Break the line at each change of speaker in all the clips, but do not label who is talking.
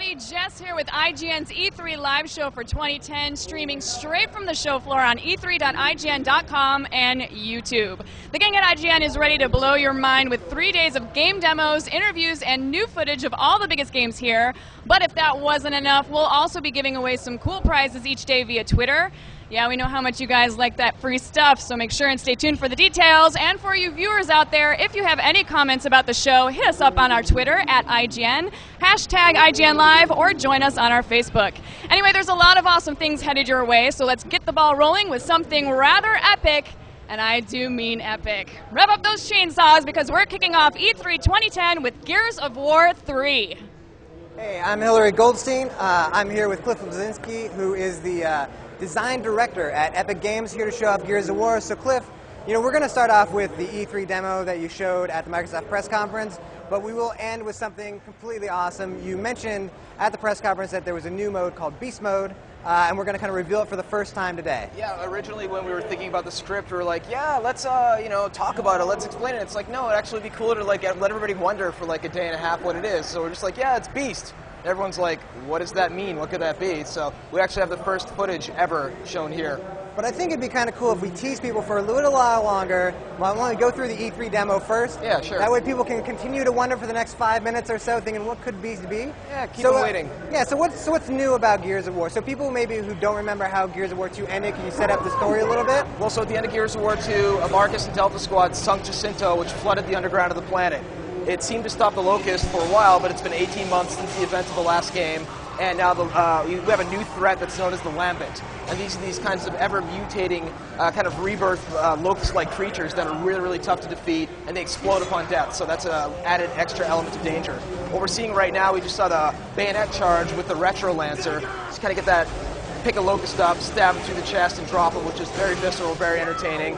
everybody. Jess here with IGN's E3 live show for 2010, streaming straight from the show floor on e3.ign.com and YouTube. The gang at IGN is ready to blow your mind with 3 days of game demos, interviews, and new footage of all the biggest games here. But if that wasn't enough, we'll also be giving away some cool prizes each day via Twitter. Yeah, we know how much you guys like that free stuff, so make sure and stay tuned for the details. And for you viewers out there, if you have any comments about the show, hit us up on our Twitter at IGN, hashtag IGN Live, or join us on our Facebook. Anyway, there's a lot of awesome things headed your way, so let's get the ball rolling with something rather epic, and I do mean epic. Rev up those chainsaws because we're kicking off E3 2010 with Gears of War 3.
Hey, I'm Hillary Goldstein. I'm here with Cliff Blazinski, who is the design director at Epic Games, here to show off Gears of War. So Cliff, you know, we're going to start off with the E3 demo that you showed at the Microsoft press conference, but we will end with something completely awesome. You mentioned at the press conference that there was a new mode called Beast Mode, and we're going to kind of reveal it for the first time today.
Yeah, originally when we were thinking about the script, we were like, yeah, let's talk about it, let's explain it. It's like, no, it'd actually be cooler to like let everybody wonder for like a day and a half what it is. So we're just like, yeah, it's Beast. Everyone's like, what does that mean? What could that be? So we actually have the first footage ever shown here.
But I think it'd be kind of cool if we tease people for a little while longer. Well, I want to go through the E3 demo first.
Yeah, sure.
That way people can continue to wonder for the next 5 minutes or so, thinking what could Beast be?
Yeah, keep them waiting.
Yeah, so what's new about Gears of War? So people maybe who don't remember how Gears of War 2 ended, can you set up the story a little bit?
Well, so at the end of Gears of War 2, Marcus and Delta Squad sunk Jacinto, which flooded the underground of the planet. It seemed to stop the Locust for a while, but it's been 18 months since the events of the last game, and now we have a new threat that's known as the Lambent. And these are these kinds of ever-mutating, kind of rebirth Locust-like creatures that are really, really tough to defeat, and they explode upon death, so that's an added extra element of danger. What we're seeing right now, we just saw the bayonet charge with the Retro Lancer, just kind of get that, pick a Locust up, stab him through the chest, and drop him, which is very visceral, very entertaining.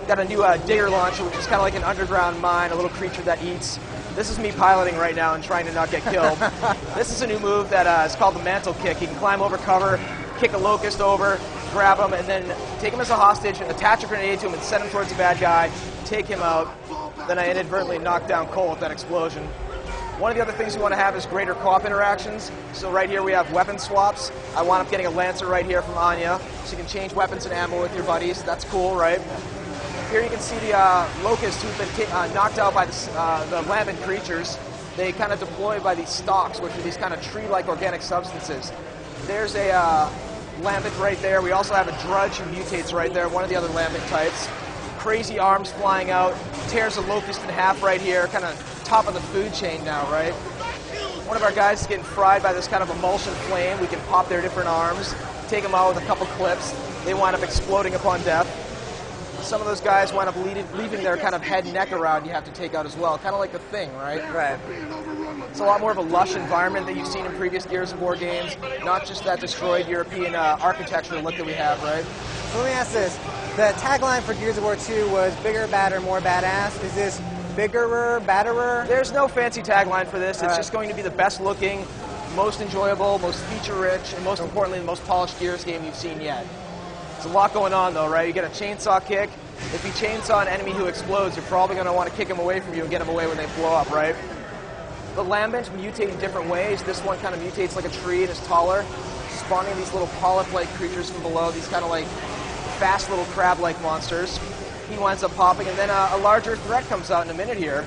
Got a new digger launcher, which is kind of like an underground mine, a little creature that eats. This is me piloting right now and trying to not get killed. This is a new move that is called the mantle kick. You can climb over cover, kick a Locust over, grab him, and then take him as a hostage and attach a grenade to him and send him towards a bad guy, take him out. Then I inadvertently knocked down Cole with that explosion. One of the other things we want to have is greater co-op interactions. So right here we have weapon swaps. I wound up getting a Lancer right here from Anya, so you can change weapons and ammo with your buddies. That's cool, right? Here you can see the Locusts who've been knocked out by the Lambent creatures. They kind of deploy by these stalks, which are these kind of tree-like organic substances. There's a Lambent right there. We also have a Drudge who mutates right there, one of the other Lambent types. Crazy arms flying out, tears a Locust in half right here, kind of top of the food chain now, right? One of our guys is getting fried by this kind of emulsion flame. We can pop their different arms, take them out with a couple clips. They wind up exploding upon death. Some of those guys wind up leaving their kind of head and neck around you have to take out as well. Kind of like the Thing, right?
Right.
It's a lot more of a lush environment that you've seen in previous Gears of War games, not just that destroyed European architectural look that we have, right?
So let me ask this. The tagline for Gears of War 2 was bigger, badder, more badass. Is this biggerer, badderer?
There's no fancy tagline for this. It's just going to be the best looking, most enjoyable, most feature-rich, and most importantly, the most polished Gears game you've seen yet. There's a lot going on though, right? You get a chainsaw kick. If you chainsaw an enemy who explodes, you're probably going to want to kick him away from you and get him away when they blow up, right? The Lambent mutate in different ways. This one kind of mutates like a tree and is taller, spawning these little polyp-like creatures from below, these kind of like fast little crab-like monsters. He winds up popping, and then a larger threat comes out in a minute here,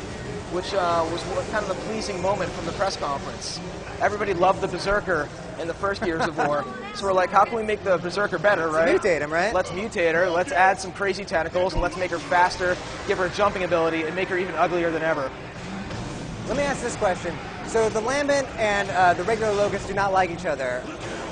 which was kind of the pleasing moment from the press conference. Everybody loved the Berserker in the first Gears of War, so we're like, how can we make the Berserker better, right?
Let's mutate him, right?
Let's mutate her, let's add some crazy tentacles, and let's make her faster, give her a jumping ability, and make her even uglier than ever.
Let me ask this question. So the Lambent and the regular Locust do not like each other.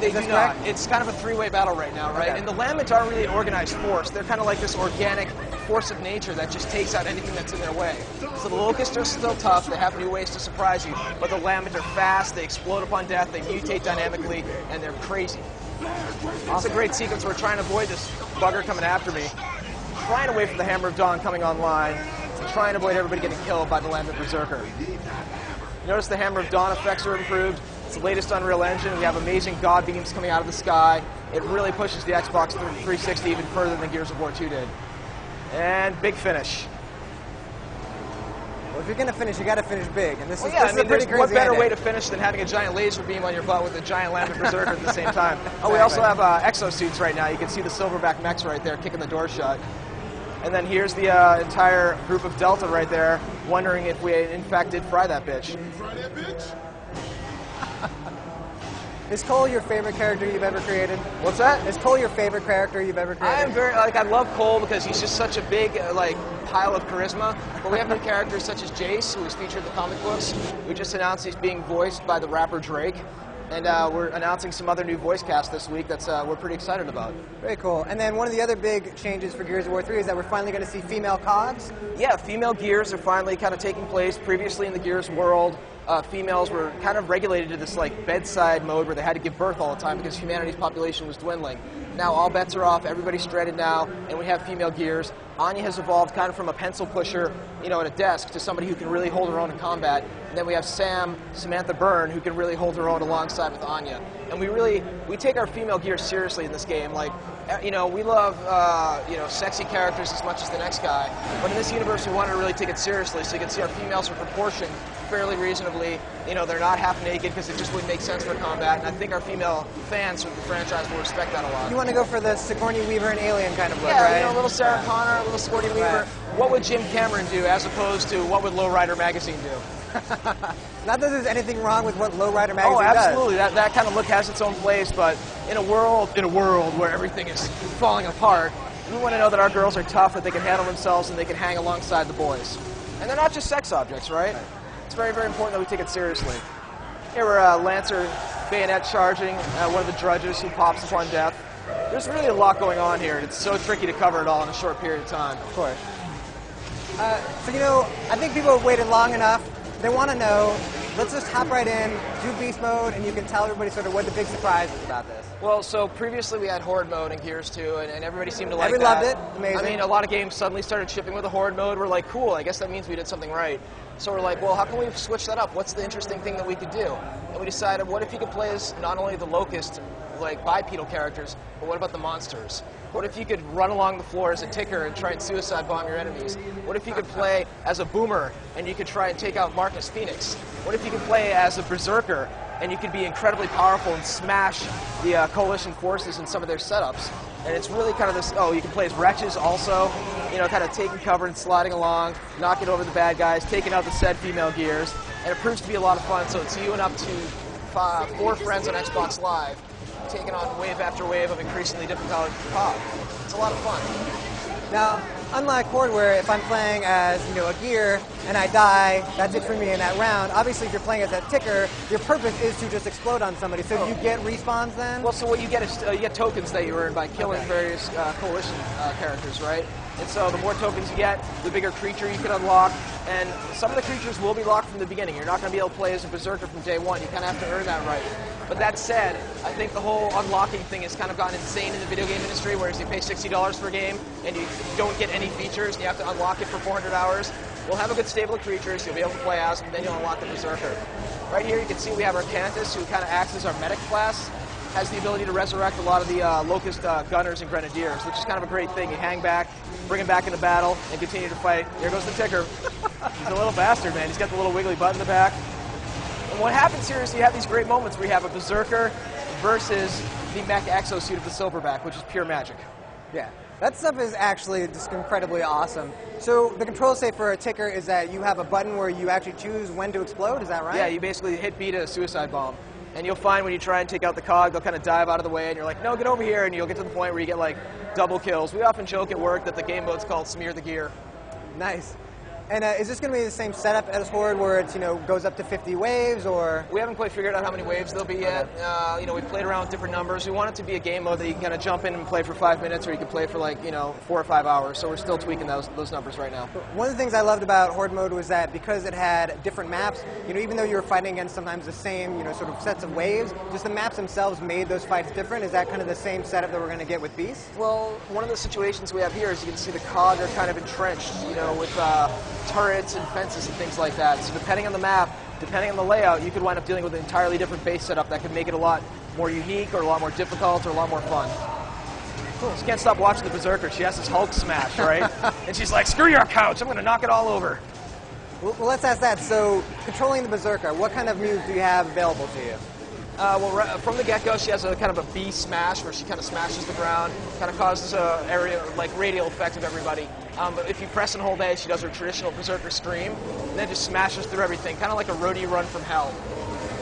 They do not. It's kind of a three-way battle right now, right?
Okay.
And the Lambent aren't really an organized force. They're kind of like this organic force of nature that just takes out anything that's in their way. So the Locusts are still tough. They have new ways to surprise you. But the Lambent are fast. They explode upon death. They mutate dynamically. And they're crazy. It's a great sequence. We're trying to avoid this bugger coming after me. Trying to wait for the Hammer of Dawn coming online. And trying to avoid everybody getting killed by the Lambent Berserker. Notice the Hammer of Dawn effects are improved. It's the latest Unreal Engine. We have amazing God beams coming out of the sky. It really pushes the Xbox 360 even further than Gears of War 2 did. And big finish.
Well, if you're going to finish, you got to finish big, and this is
I mean,
a pretty
there's what
crazy
better
ending.
way to finish than having a giant laser beam on your butt with a giant lambent berserker at the same time. Oh, we also have exosuits right now. You can see the silverback mechs right there kicking the door shut. And then here's the entire group of Delta right there, wondering if we in fact did fry that bitch.
Fry that bitch?
Is Cole your favorite character you've ever created?
What's that?
Is Cole your favorite character you've ever created?
I am very, I love Cole because he's just such a big, pile of charisma. But we have new characters such as Jace, who is featured in the comic books. We just announced he's being voiced by the rapper Drake. And we're announcing some other new voice cast this week that's we're pretty excited about.
Very cool. And then one of the other big changes for Gears of War 3 is that we're finally going to see female COGs.
Yeah, female Gears are finally kind of taking place. Previously in the Gears world, females were kind of regulated to this bedside mode where they had to give birth all the time because humanity's population was dwindling. Now all bets are off, everybody's stranded now, and we have female Gears. Anya has evolved kind of from a pencil pusher, at a desk, to somebody who can really hold her own in combat. And then we have Samantha Byrne, who can really hold her own alongside with Anya. And we take our female Gears seriously in this game. We love, sexy characters as much as the next guy. But in this universe, we want to really take it seriously. So you can see our females are proportioned fairly reasonably. They're not half naked because it just wouldn't make sense for combat. And I think our female fans of the franchise will respect that a lot.
You want to go for the Sigourney Weaver and Alien kind of look,
yeah,
right?
a little Sarah Connor, a little Sigourney Weaver.
Right.
What would Jim Cameron do as opposed to what would Lowrider Magazine do?
Not that there's anything wrong with what Lowrider Magazine
does. Oh, absolutely.
Does.
That kind of look has its own place, but in a world where everything is falling apart, we want to know that our girls are tough, that they can handle themselves, and they can hang alongside the boys. And they're not just sex objects, right? It's very, very important that we take it seriously. Here we're Lancer bayonet charging one of the drudges who pops upon death. There's really a lot going on here, and it's so tricky to cover it all in a short period of time.
Of course. I think people have waited long enough. They want to know. Let's just hop right in, do Beast Mode, and you can tell everybody sort of what the big surprise is about this.
Well, so previously we had Horde Mode in Gears 2, and everybody seemed to like that.
Everybody loved it. Amazing.
I mean, a lot of games suddenly started shipping with a Horde Mode. We're like, cool, I guess that means we did something right. So we're like, well, how can we switch that up? What's the interesting thing that we could do? And we decided, what if you could play as not only the Locust, bipedal characters, but what about the monsters? What if you could run along the floor as a ticker and try and suicide bomb your enemies? What if you could play as a boomer and you could try and take out Marcus Phoenix? What if you could play as a berserker and you could be incredibly powerful and smash the coalition forces in some of their setups? And it's really kind of this, you can play as wretches also, kind of taking cover and sliding along, knocking over the bad guys, taking out the said female Gears. And it proves to be a lot of fun, so it's you and up to 4 friends on Xbox Live, taking on wave after wave of increasingly difficult pop. It's a lot of fun.
Now, unlike Horde, where if I'm playing as a gear and I die, that's it for me in that round. Obviously, if you're playing as that ticker, your purpose is to just explode on somebody. So do you get respawns then?
Well, so what you get is you get tokens that you earn by killing various coalition characters, right? And so the more tokens you get, the bigger creature you can unlock. And some of the creatures will be locked from the beginning. You're not going to be able to play as a berserker from day one. You kind of have to earn that right. But that said, I think the whole unlocking thing has kind of gotten insane in the video game industry, whereas you pay $60 for a game and you don't get any features, and you have to unlock it for 400 hours. We'll have a good stable of creatures, you'll be able to play as, and then you'll unlock the berserker. Right here you can see we have our Cantus, who kind of acts as our medic class. Has the ability to resurrect a lot of the Locust gunners and grenadiers, which is kind of a great thing. You hang back, bring him back into battle, and continue to fight. Here goes the ticker. He's a little bastard, man. He's got the little wiggly butt in the back. And what happens here is you have these great moments where you have a berserker versus the mech exosuit of the Silverback, which is pure magic.
Yeah. That stuff is actually just incredibly awesome. So the control, say, for a ticker is that you have a button where you actually choose when to explode, is that right?
Yeah, you basically hit B to suicide bomb. And you'll find when you try and take out the cog, they'll kind of dive out of the way, and you're like, no, get over here, and you'll get to the point where you get double kills. We often joke at work that the game mode's called Smear the Gear.
Nice. And is this going to be the same setup as Horde, where it's goes up to 50 waves, or?
We haven't quite figured out how many waves there'll be yet. We've played around with different numbers. We want it to be a game mode that you can kind of jump in and play for 5 minutes, or you can play for 4 or 5 hours. So we're still tweaking those numbers right now.
One of the things I loved about Horde mode was that because it had different maps, even though you were fighting against sometimes the same, sort of sets of waves, just the maps themselves made those fights different. Is that kind of the same setup that we're going to get with Beast?
Well, one of the situations we have here is you can see the cog are kind of entrenched, with turrets and fences and things like that. So depending on the map, depending on the layout, you could wind up dealing with an entirely different base setup that could make it a lot more unique or a lot more difficult or a lot more fun. Cool. She can't stop watching the Berserker. She has this Hulk smash, right? And she's like, screw your couch, I'm going to knock it all over.
Well, let's ask that. So, controlling the Berserker, what kind of moves do you have available to you?
From the get-go, she has a kind of a B smash where she kind of smashes the ground, kind of causes a area like radial effect of everybody. But if you press and hold A, she does her traditional Berserker Scream, and then just smashes through everything, kind of like a roadie run from hell.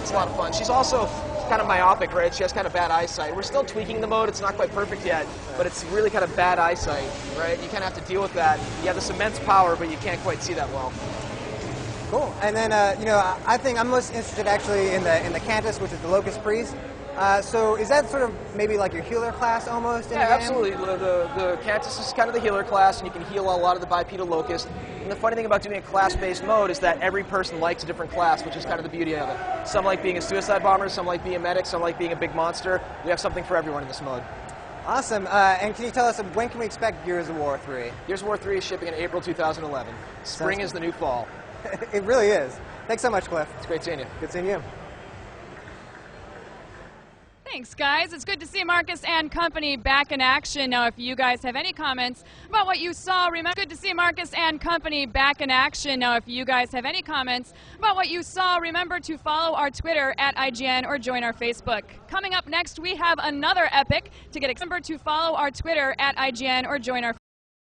It's a lot of fun. She's also kind of myopic, right? She has kind of bad eyesight. We're still tweaking the mode. It's not quite perfect yet, but it's really kind of bad eyesight, right? You kind of have to deal with that. You have this immense power, but you can't quite see that well.
Cool. And then, I think I'm most interested actually in the Cantus, which is the Locust Priest. So is that sort of maybe like your healer class almost?
Yeah, absolutely. The Cantus is kind of the healer class, and you can heal a lot of the bipedal locust. And the funny thing about doing a class-based mode is that every person likes a different class, which is kind of the beauty of it. Some like being a suicide bomber, some like being a medic, some like being a big monster. We have something for everyone in this mode.
Awesome. And can you tell us, when can we expect Gears of War 3?
Gears of War 3 is shipping in April 2011. Spring is the new fall.
It really is. Thanks so much, Cliff.
It's great seeing you.
Good seeing you.
Thanks, guys. It's good to see Marcus and company back in action. Now, if you guys have any comments about what you saw, remember, good to see Marcus and company back in action. Now, if you guys have any comments about what you saw, remember to follow our Twitter at IGN or join our Facebook. Coming up next, we have another epic to get. Remember to follow our Twitter at IGN or join our